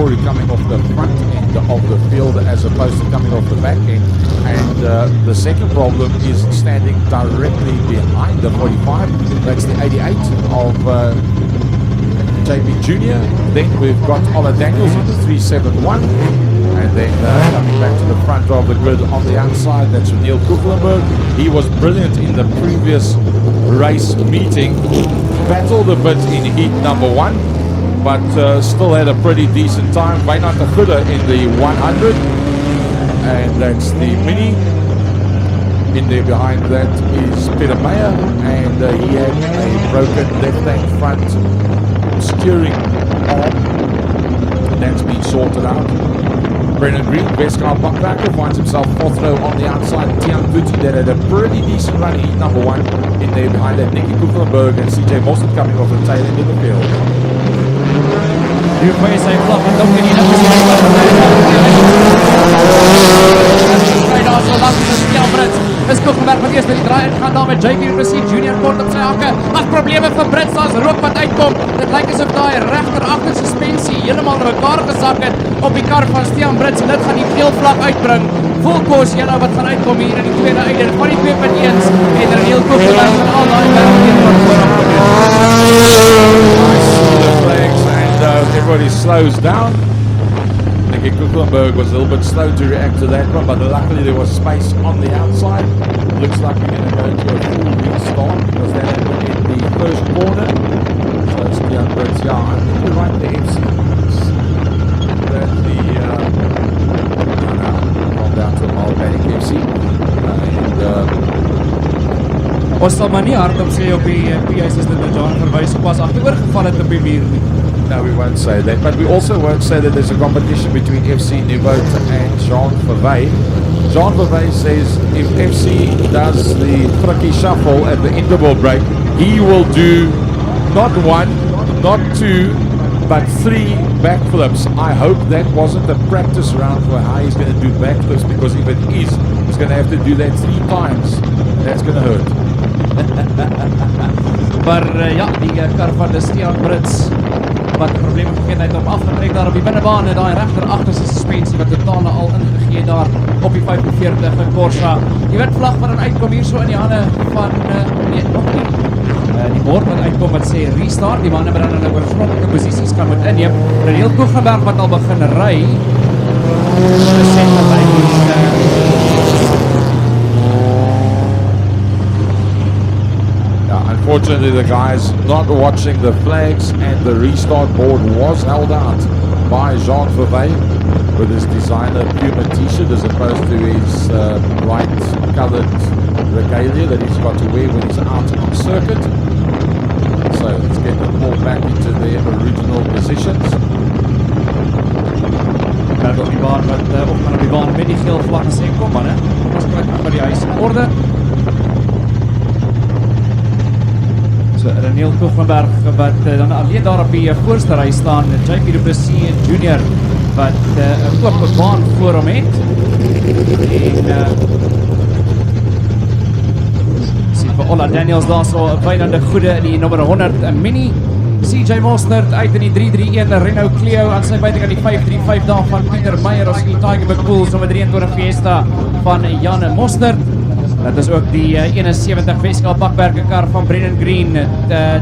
category coming off the front end of the field as opposed to coming off the back end. And the second problem is standing directly behind the 45. That's the 88 of JB Jr. Then we've got Ola Daniels in the 371. And then coming back to the front of the grid on the outside, that's Neil Kuchlenberg. He was brilliant in the previous race meeting. Battled a bit in heat number 1, but still had a pretty decent time. Wynand de Goede in the 100. And that's the Mini. In there behind that is Peter Meyer. And he had a broken left-hand front steering arm. That's been sorted out. Brennan Green, Weskus Bakbacker finds himself 4th row on the outside. Tian Guti that had a pretty decent run in heat number 1. In there behind that, Nicky Kuchlenberg and CJ Mostert coming off the tail end of the field. Nu kan je zijn klap, maar dan kun je nog eens langs de Brits. Is Kuchlenberg met eerst die draai en gaan dan met Jean-Pierre Du Plessis Junior kort op sy hakke. As probleme vir Brits as rook wat uitkom. Dit lyk asof daai regter agter suspensie heeltemal in mekaar gesak het op die kar van Stian Brits en dit gaan die geel vlag uitbring. Vol kos julle wat gaan uitkom hier in die tweede eider van die 2.1s en Neil Kuchlenberg van al daai werk wat voorop everybody slows down. Nicky Kuchlenberg was a little bit slow to react to that one, but luckily there was space on the outside. Looks like we're going to go to a full restart because that happened in the first corner. So it's the Brits, yeah, I think we're right the FC. That the gone down to Malbank FC. Ons sal maar nie hardop sê op die PA's is dit John verwys op pas agteroor geval het op die muur nie. No, we won't say that, but we also won't say that there's a competition between FC Nieuwoud and Jean Verwey. Jean Verwey says if FC does the frikkie shuffle at the interval break, he will do not 1, not 2, but 3 backflips. I hope that wasn't a practice round for how he's going to do backflips, because if it is, he's going to have to do that 3 times. That's going to hurt. Maar ja, die kar van de Stian Brits wat 'n probleem gegee het om af te trek daar op die binnebaan en daai regter agterste suspensie wat totaal al ingegee daar op die 45 in Corsa. Die wit vlag wat dan uitkom hier so in die hande van nee, nog nie. Die bord wat uitkom wat sê restart, die manne wat dan in 'n oorspronklike posisies kan moet inneem. Neil Kuchlenberg wat al begin ry. Unfortunately, the guys not watching the flags, and the restart board was held out by Jean Verwey with his designer Puma t-shirt as opposed to his bright coloured regalia that he's got to wear when he's out on circuit. So let's get them all back into their original positions. Op die baan wat op die baan met die geel vlag gesê kom man, ons kyk by die huis in orde. So Neil Kuchlenberg wat dan alleen daar op die voorste ry staan, Jean-Pierre Du Plessis Jr wat ook 'n baan voor hom het. En sien vir Ola Daniels daar so Wynand de Goede in die nommer 100 Mini. CJ Mostert uit in die 331 Renault Clio aan sy buitekant die 535 daar van Pieter Meyer as die Tiger McCool nommer 23 Fiesta van Jan Mostert. Dat is ook die 71 Weskus Bakberger kar van Brennan Green,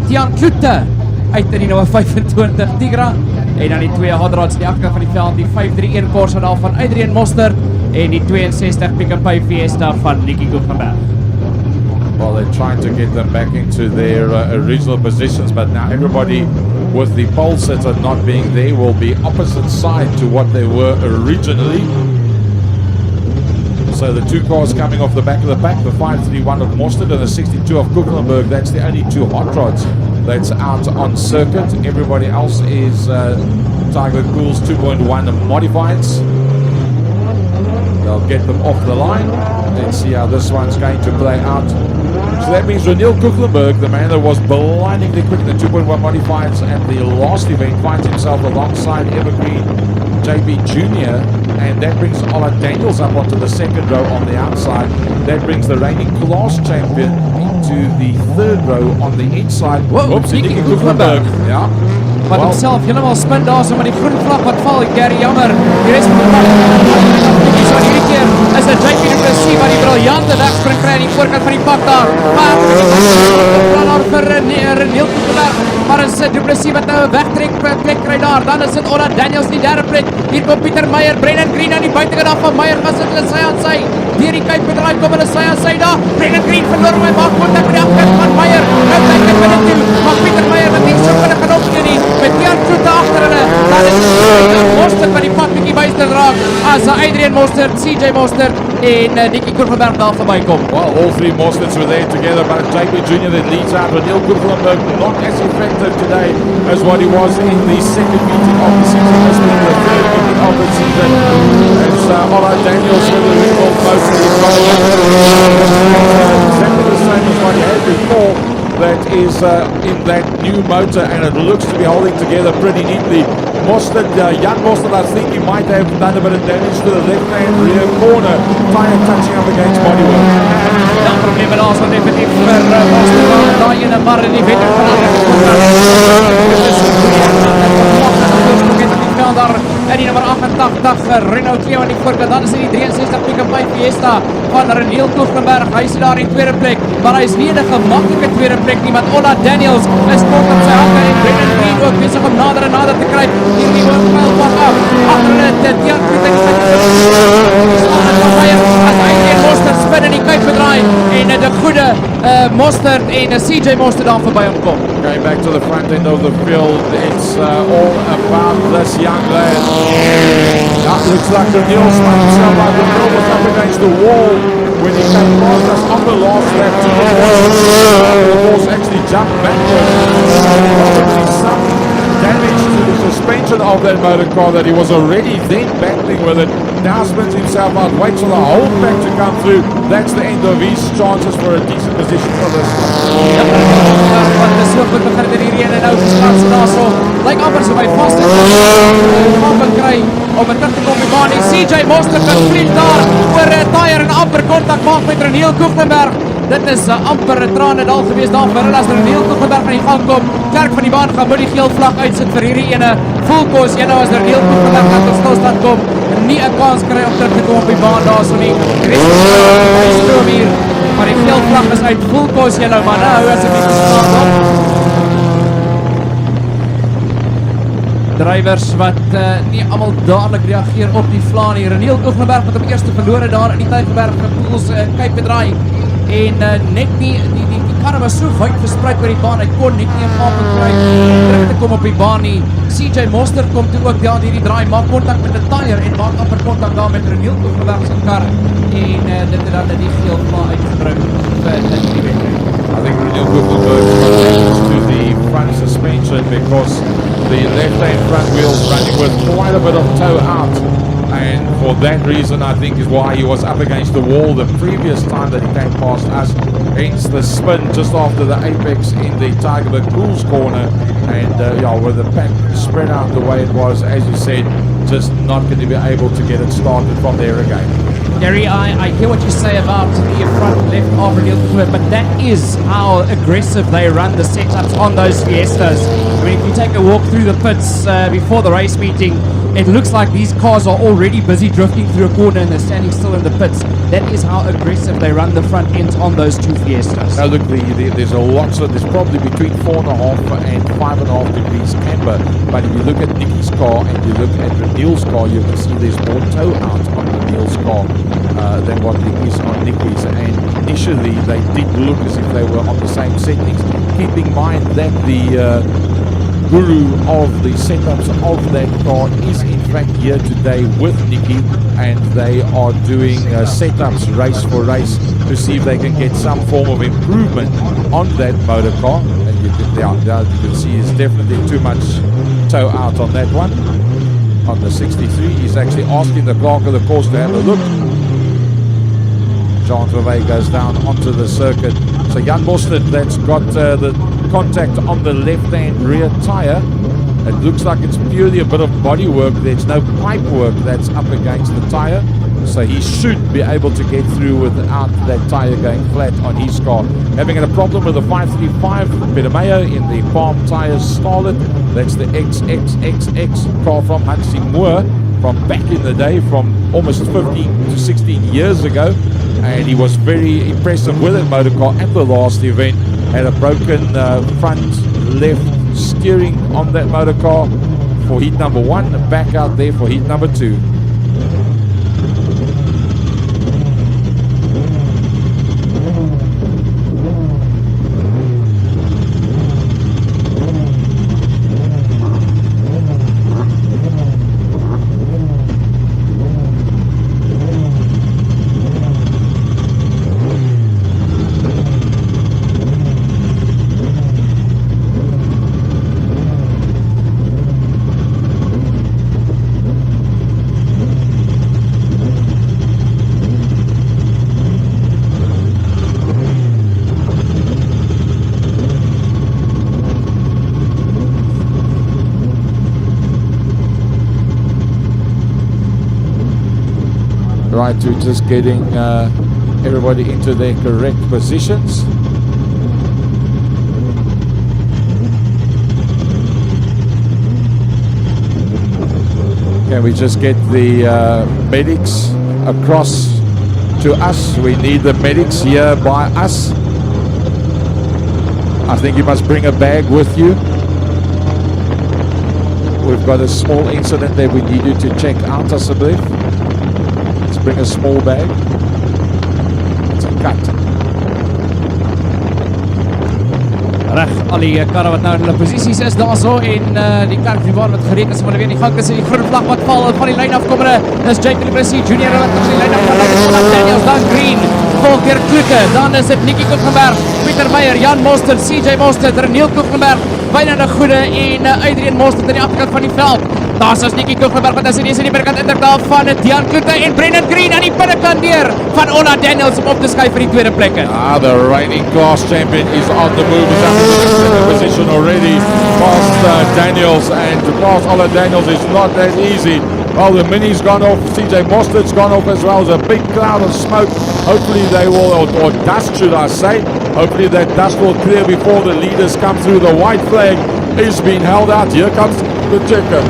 Tian Klute uit in die nommer 25 Tigra. En dan die 2 Hadrads die agter van die veld, die 531 Corsa daar van Adrian Mostert en die 62 Pick-n-Pay Fiesta van Nicky Kuchlenberg. Well, they're trying to get them back into their original positions, but now everybody with the pole sitter not being there will be opposite side to what they were originally. So the 2 cars coming off the back of the pack, the 531 of Mostert and the 62 of Kuchlenberg, that's the only 2 hot rods that's out on circuit. Everybody else is Tiger Cool's 2.1 modifieds. They'll get them off the line. Let's see how this one's going to play out. So that means Neil Kuchlenberg, the man that was blindingly quick in the 2.1 modifieds at the last event, finds himself alongside Evergreen JB Jr. And that brings Ola Daniels up onto the second row on the outside. That brings the reigning class champion into the third row on the inside. Whoa, Oops, Nicky Nicky Kuchlenberg. Kuchlenberg. Yeah. Wat Well, homself helemaal spin daar so met die groen vlag wat val. Gary jammer. Die res van die pak. So hierdie keer is dit Jean-Pierre Du Plessis wat die briljante wegspring kry aan die voorkant van die pak daar. Maar plan daar vir Reniel Kuchlenberg. Maar is Du Plessis wat nou 'n wegtrek plek kry daar. Dan is dit Ola Daniels die derde plek. Hier kom Pieter Meyer, Brennan Green aan die buitekant af van Meyer gaan sit hulle sy aan sy. Deur die kyk bedraai kom hulle sy aan sy daar. Brennan Green verloor hom en maak kontak met die agterkant van Meyer. Nou kyk hy binne toe. Maar Pieter Meyer wat nie so vinnig gaan opgee nie. Met die voete agter hulle. Dan is Mostert wat die pad bietjie byster raak. As Adrian Mostert, CJ Mostert en Nicky Kuchlenberg daar verbykom. well, all three Mosterts were there together, but JP Jr. that leads out. Reniel Kuchlenberg not as effective today as what he was in the second meeting of the season, as being the third meeting of the season. As Ola Daniels with the rebuild mostly exactly the same as what he had before. That is in that new motor, and it looks to be holding together pretty neatly. Mostert, Jan Mostert, I think he might have done a bit of damage to the left-hand rear corner, tire touching up against bodywork. Ja, problemen daar so definitief vir Mostert. Daai ene maar in die wetter verander. Dit is daar en die nummer 88 Renault Clio aan die voorkant. Dan is dit die 63 pick-up by Fiesta van Reniel Kuchlenberg. Hy is daar in tweede plek, maar hy is nie 'n gemaklike tweede plek nie, want Ola Daniels is kort op sy hande en Brennan Green ook besig om nader en nader te kry. Hier die hoofpijl pak af. Agter hulle Tian Krietek as hy die Mostert spin in die kyk bedraai en de goede Mostert en CJ Mostert dan verby hom kom. Going back to the front end of the field, it's all about this young lad. That looks like Reniel spun himself out. Reniel was up against the wall when he came past us on the last lap. The horse actually jumped backwards. Probably some damage to the suspension of that motor car that he was already then battling with it. Now spins himself out, waits for the whole pack to come through. That's the end of his chances for a decent position for this. Wat is so goed begin in hierdie en nou gestaan so daarso. Lyk amper so my vaste kan kry om terug te kom by baan. CJ Mostert kan vlieg daar oor 'n tyre en amper kontak maak met Reniel Kuchlenberg. Dit is amper 'n tranendal geweest daar vir hulle as Reniel Kuchlenberg aan die gang kom. Klerk van die baan gaan by die geel vlag uitsit vir hierdie ene. Full course, nou as Reniel Kuchlenberg aan tot stilstand kom, nie 'n kans kry om terug te kom op die baan daarso nie. Die res van die stroom hier, maar die geel vlag is uit. Full course maar nou as 'n bietjie staan op. Drywers wat nie almal dadelik reageer op die vlaan hier. Reniel Kuchlenberg wat op eerste verlore daar in die Tygerberg Pools kyk bedraai en net nie die karre was so wyd verspreid oor die baan, hy kon net nie 'n gaap kry terug te kom op die baan nie. CJ Mostert kom toe ook daar hierdie draai, maak kontak met 'n tyre en maak amper kontak daar met Reniel Kuchlenberg se kar en dit het dan die geel vlag uitgebring vir die wedstryd. I think Reniel Kuchlenberg connects to the front suspension because the left-hand front wheel's running with quite a bit of toe out, and for that reason I think is why he was up against the wall the previous time that he came past us, hence the spin just after the apex in the Tygerberg Pools corner, and with the pack spread out the way it was, as you said, just not going to be able to get it started from there again. Gary, I hear what you say about the front left of Reniel Kuchlenberg, but that is how aggressive they run the setups on those Fiestas. I mean, if you take a walk through the pits before the race meeting, it looks like these cars are already busy drifting through a corner and they're standing still in the pits. That is how aggressive they run the front ends on those two Fiestas. Now look, there's a lot, so there's probably between 4.5 and 5.5 degrees camber, but if you look at Nicky's car and you look at Reniel's car, you can see there's more toe out on Reniel's car than what it is on Nicky's, and initially they did look as if they were on the same settings. Keep in mind that the guru of the setups of that car is in fact here today with Nicky, and they are doing setups race for race to see if they can get some form of improvement on that motor car. And you can see it's definitely too much toe out on that one. On the 63, he's actually asking the clerk of the course to have a look. Jean Verwey goes down onto the circuit. So Jan Mostert, that's got the contact on the left-hand rear tyre. It looks like it's purely a bit of body work. There's no pipe work that's up against the tyre. So he should be able to get through without that tire going flat on his car. Having a problem with the 535 Peter Mayer in the Palm Tires Starlet. That's the XXXX car from Hansi Moore from back in the day, from almost 15 to 16 years ago. And he was very impressive with that motor car at the last event. Had a broken front left steering on that motor car for heat number 1, back out there for heat number 2. Right, to just getting everybody into their correct positions. Can we just get the medics across to us? We need the medics here by us. I think you must bring a bag with you. We've got a small incident that we need you to check out, I believe. Bring a small bag. It's a cut. Reg, al die karre wat nou in hulle posisies is daarso en die karrivaal wat gereed is om hulle weer in die gang te sien. Die groen vlag wat val van die lyn afkommende is Jean-Pierre Du Plessis Junior wat op die lyn afkom. Daniels dan Green, volg deur Kloete. Dan is dit Nicky Koekenberg, Pieter Meyer, Jan Mostert, CJ Mostert, Reniel Koekenberg, Wynand Goede en Adrian Mostert aan die agterkant van die veld. Daar is Nicky Koekenberg wat as die binnenkant inderdaad van Dian Kloete en Brendan Green aan die binnekant deur van Ola Daniels om op te skuif vir die tweede plekke. The reigning class champion is on the move. He's up in the second position already past Daniels, and to pass Ola Daniels is not that easy. Well, the Mini's gone off, CJ Mostert's gone off as well. There's a big cloud of smoke. Hopefully they will, or dust should I say, hopefully that dust will clear before the leaders come through. The white flag is being held out. Here comes the checker.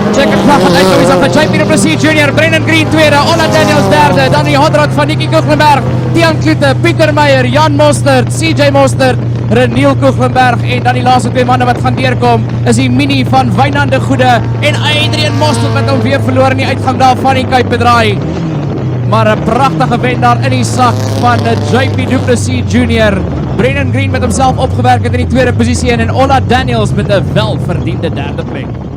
Checker vlag wat uitkom is van Jean-Pierre Du Plessis Junior, Brendan Green tweede, Ola Daniels derde, dan die hotrod van Nicky Koekenberg, Dian Kloete, Pieter Meyer, Jan Mostert, CJ Mostert, Reniel Koekenberg en dan die laaste twee manne wat gaan deurkom is die Mini van Wynand Goede en Adrian Mostert wat hom weer verloor in die uitgang daar van die Kuip bedraai. Maar 'n pragtige wen daar in die sak van Jean-Pierre Du Plessis Junior. Brendan Green met homself opgewerk het in die tweede posisie en Ola Daniels met 'n welverdiende derde plek.